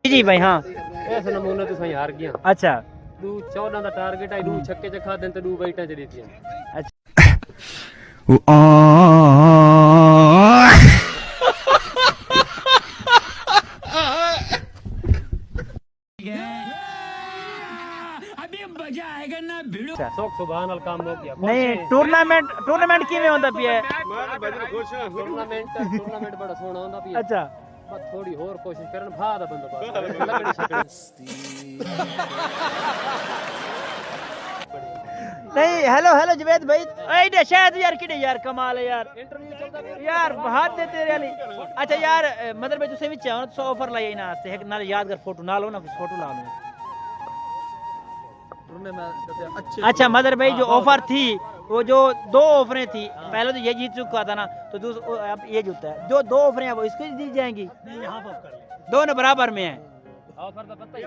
जी भाई हाँ इस नमूने तो सही हार गया अच्छा दू 14 ਦਾ ਟਾਰਗੇਟ ਹੈ ਦੂ ਛੱਕੇ ਚ ਖਾ ਦੇਣ ਤੇ ਦੂ ਬੈਟਾਂ ਚ ਦਿੱਤੀਆਂ अच्छा ਸੁਖ ਸੁਭਾਨ ਨਾਲ ਕੰਮ ਹੋ ਗਿਆ नहीं टूर्नामेंट किवें होंदा पिया है ਟੂਰਨਾਮੈਂਟ ਬੜਾ ਸੋਹਣਾ ਹੁੰਦਾ ਪਿਆ अच्छा ਬਸ ਥੋੜੀ ਹੋਰ ਕੋਸ਼ਿਸ਼ ਕਰਨ ਭਾ ਦਾ ਬੰਦੋਬਸਤ ਲੱਗਣੀ ਛੱਕਣੀ नहीं हेलो जुबैद भाई एडे शायद यार किडे यार कमाल है यार ਇੰਟਰਵਿਊ ਚੱਲਦਾ ਪਿਆ यार हाथ दे तेरे वाली अच्छा यार मतलब भाई तुसे विच आओ 100 ऑफर लाई ना ते एक नाल यादगार फोटो ना लो ना फोटो ला लो अच्छा मदर भाई जो ऑफर थी वो जो 2 ऑफरें थी पहले तो ये जीत चुका था ना तो अब ये जीतता है जो 2 ऑफरें हैं वो इसको दी जाएंगी दोनों बराबर में है ऑफर ਦਾ ਪਤਾ ਹੀ